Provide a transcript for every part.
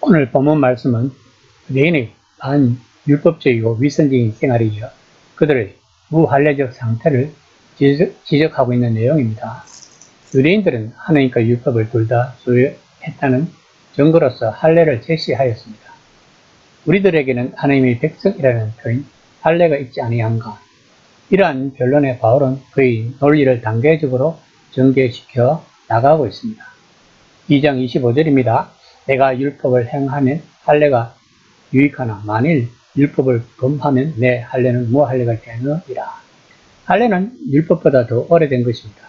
오늘 본문 말씀은 유대인의 반율법적이고 위선적인 생활에 이어 그들의 무할례적 상태를 지적하고 있는 내용입니다. 유대인들은 하나님과 율법을 둘 다 소유했다는 증거로서 할례를 제시하였습니다. 우리들에게는 하나님의 백성이라는 표현 할례가 있지 아니한가? 이러한 변론에 바울은 그의 논리를 단계적으로 전개시켜 나가고 있습니다. 2장 25절입니다. 내가 율법을 행하면 할례가 유익하나 만일 율법을 범하면 내 할례는 무할례가 되느니라. 할례는 율법보다 더 오래된 것입니다.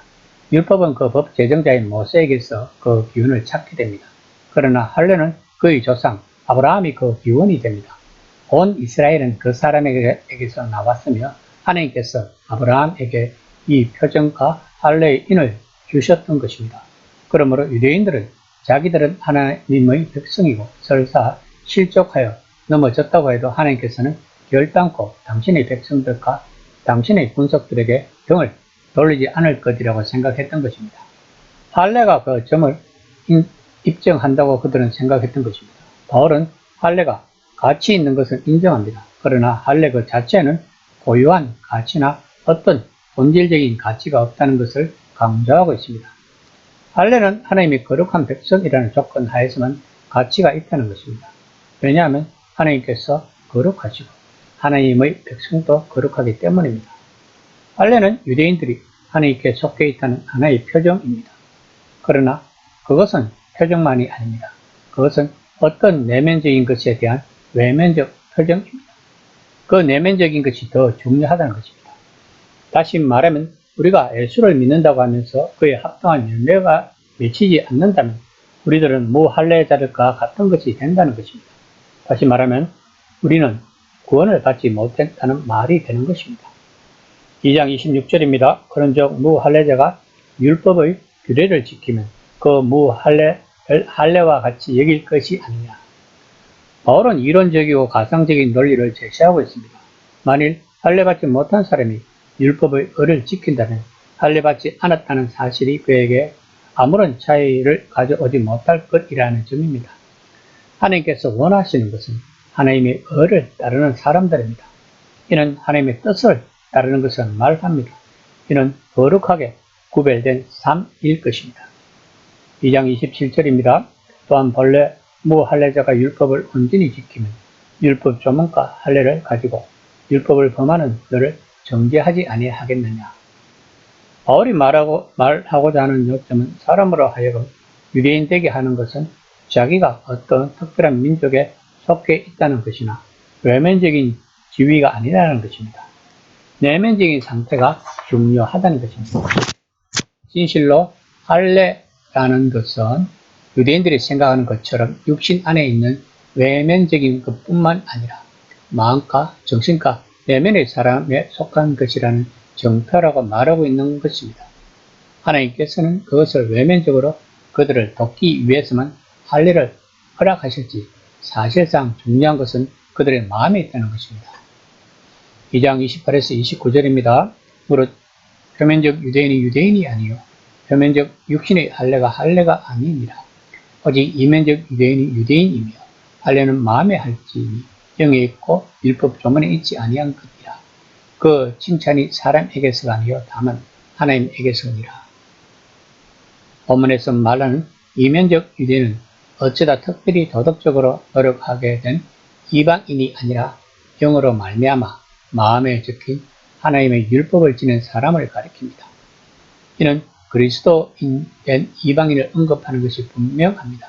율법은 그 법 제정자인 모세에게서 그 기운을 찾게 됩니다. 그러나 할례는 그의 조상 아브라함이 그 기원이 됩니다. 온 이스라엘은 그 사람에게서 나왔으며 하나님께서 아브라함에게 이 표정과 할례의 인을 주셨던 것입니다. 그러므로 유대인들은 자기들은 하나님의 백성이고 설사 실족하여 넘어졌다고 해도 하나님께서는 결단코 당신의 백성들과 당신의 군속들에게 등을 돌리지 않을 것이라고 생각했던 것입니다. 할례가 그 점을 입증한다고 그들은 생각했던 것입니다. 바울은 할례가 가치 있는 것을 인정합니다. 그러나 할례 그 자체는 고유한 가치나 어떤 본질적인 가치가 없다는 것을 강조하고 있습니다. 할례는 하나님의 거룩한 백성이라는 조건 하에서만 가치가 있다는 것입니다. 왜냐하면 하나님께서 거룩하시고 하나님의 백성도 거룩하기 때문입니다. 할례는 유대인들이 하나님께 속해 있다는 하나의 표정입니다. 그러나 그것은 표정만이 아닙니다. 그것은 어떤 내면적인 것에 대한 외면적 표정입니다. 그 내면적인 것이 더 중요하다는 것입니다. 다시 말하면 우리가 예수를 믿는다고 하면서 그에 합당한 열매가 맺히지 않는다면 우리들은 무할례자들과 같은 것이 된다는 것입니다. 다시 말하면 우리는 구원을 받지 못했다는 말이 되는 것입니다. 2장 26절입니다. 그런즉 무할례자가 율법의 규례를 지키면 그 할례와 같이 여길 것이 아니냐. 바울은 이론적이고 가상적인 논리를 제시하고 있습니다. 만일 할례받지 못한 사람이 율법의 의를 지킨다면 할례받지 않았다는 사실이 그에게 아무런 차이를 가져오지 못할 것이라는 점입니다. 하나님께서 원하시는 것은 하나님의 의를 따르는 사람들입니다. 이는 하나님의 뜻을 따르는 것을 말합니다. 이는 거룩하게 구별된 삶일 것입니다. 2장 27절입니다. 또한 본래 무할례자가 율법을 온전히 지키면 율법 조문과 할례를 가지고 율법을 범하는 너를 정죄하지 아니하겠느냐. 바울이 말하고자 하는 요점은 사람으로 하여금 유대인 되게 하는 것은 자기가 어떤 특별한 민족에 속해 있다는 것이나 외면적인 지위가 아니라는 것입니다. 내면적인 상태가 중요하다는 것입니다. 진실로 할례라는 것은 유대인들이 생각하는 것처럼 육신 안에 있는 외면적인 것뿐만 아니라 마음과 정신과 내면의 사람에 속한 것이라는 정표라고 말하고 있는 것입니다. 하나님께서는 그것을 외면적으로 그들을 돕기 위해서만 할례를 허락하실지 사실상 중요한 것은 그들의 마음에 있다는 것입니다. 2장 28에서 29절입니다. 무릇 표면적 유대인이 유대인이 아니요 표면적 육신의 할례가 할례가 아니니라. 오직 이면적 유대인이 유대인이며 할례는 마음에 할지니 영에 있고 율법 조문에 있지 아니한 것이라. 그 칭찬이 사람에게서가 아니요 다만 하나님에게서니라. 본문에서 말하는 이면적 유대인은 어쩌다 특별히 도덕적으로 노력하게 된 이방인이 아니라 영으로 말미암아 마음에 적힌 하나님의 율법을 지닌 사람을 가리킵니다. 이는 그리스도인 된 이방인을 언급하는 것이 분명합니다.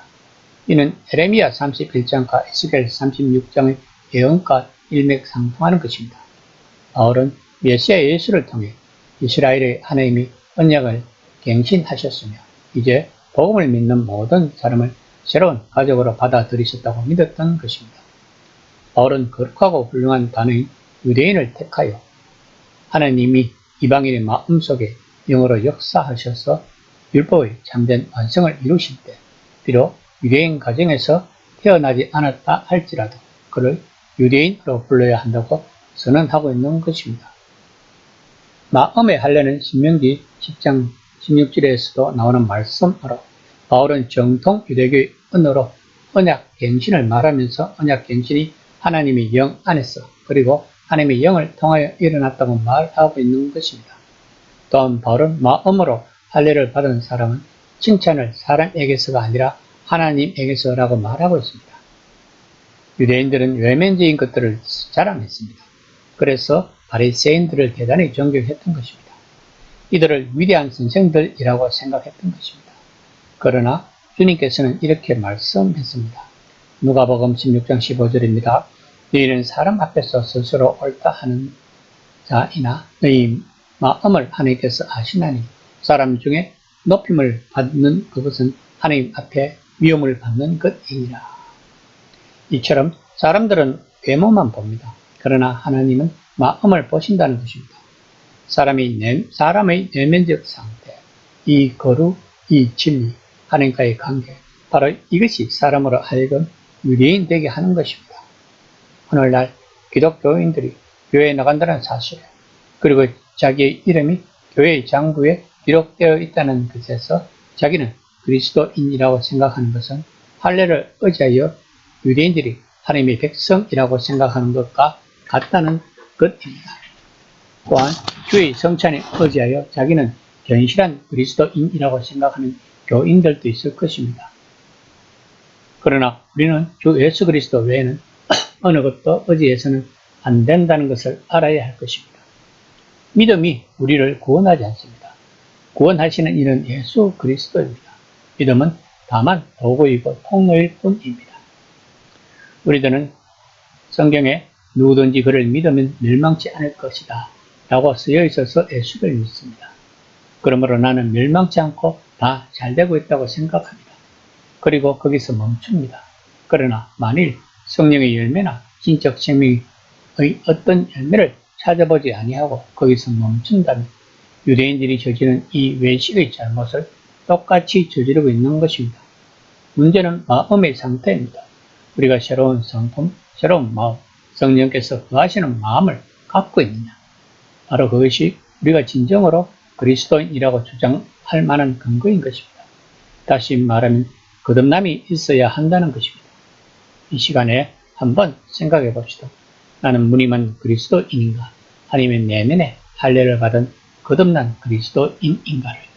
이는 에레미야 31장과 에스겔 36장의 예언과 일맥상통하는 것입니다. 바울은 메시아 예수를 통해 이스라엘의 하나님이 언약을 갱신하셨으며 이제 복음을 믿는 모든 사람을 새로운 가족으로 받아들이셨다고 믿었던 것입니다. 바울은 거룩하고 훌륭한 단어인 유대인을 택하여 하나님이 이방인의 마음속에 영으로 역사하셔서 율법의 참된 완성을 이루실 때 비록 유대인 가정에서 태어나지 않았다 할지라도 그를 유대인으로 불러야 한다고 선언하고 있는 것입니다. 마음의 할례는 신명기 10장 16절에서도 나오는 말씀으로 바울은 정통 유대교의 언어로 언약갱신을 말하면서 언약갱신이 하나님의 영 안에서 그리고 하나님의 영을 통하여 일어났다고 말하고 있는 것입니다. 또한 바울은 마음으로 할례를 받은 사람은 칭찬을 사람에게서가 아니라 하나님에게서라고 말하고 있습니다. 유대인들은 외면적인 것들을 자랑했습니다. 그래서 바리새인들을 대단히 존경했던 것입니다. 이들을 위대한 선생들이라고 생각했던 것입니다. 그러나 주님께서는 이렇게 말씀했습니다. 누가복음 16장 15절입니다. 너희는 사람 앞에서 스스로 옳다 하는 자이나 너희 마음을 하나님께서 아시나니 사람 중에 높임을 받는 그것은 하나님 앞에 위엄을 받는 것이니라. 이처럼 사람들은 외모만 봅니다. 그러나 하나님은 마음을 보신다는 것입니다. 사람의 내면적 상태, 이 거룩, 이 진리, 하나님과의 관계, 바로 이것이 사람으로 하여금 유대인 되게 하는 것입니다. 오늘날 기독교인들이 교회에 나간다는 사실, 그리고 자기의 이름이 교회의 장부에 기록되어 있다는 것에서 자기는 그리스도인이라고 생각하는 것은 할례를 의지하여 유대인들이 하나님의 백성이라고 생각하는 것과 같다는 것입니다. 또한 주의 성찬에 의지하여 자기는 견실한 그리스도인이라고 생각하는 교인들도 있을 것입니다. 그러나 우리는 주 예수 그리스도 외에는 어느 것도 의지해서는 안 된다는 것을 알아야 할 것입니다. 믿음이 우리를 구원하지 않습니다. 구원하시는 이는 예수 그리스도입니다. 믿음은 다만 도구이고 통로일 뿐입니다. 우리들은 성경에 누구든지 그를 믿으면 멸망치 않을 것이다 라고 쓰여 있어서 예수를 믿습니다. 그러므로 나는 멸망치 않고 다 잘되고 있다고 생각합니다. 그리고 거기서 멈춥니다. 그러나 만일 성령의 열매나 신적 생명의 어떤 열매를 찾아보지 아니하고 거기서 멈춘다면 유대인들이 저지른 이 외식의 잘못을 똑같이 저지르고 있는 것입니다. 문제는 마음의 상태입니다. 우리가 새로운 성품, 새로운 마음, 성령께서 거하시는 마음을 갖고 있느냐. 바로 그것이 우리가 진정으로 그리스도인이라고 주장할 만한 근거인 것입니다. 다시 말하면 거듭남이 있어야 한다는 것입니다. 이 시간에 한번 생각해 봅시다. 나는 무늬만 그리스도인인가? 아니면 내면에 할례를 받은 거듭난 그리스도인인가를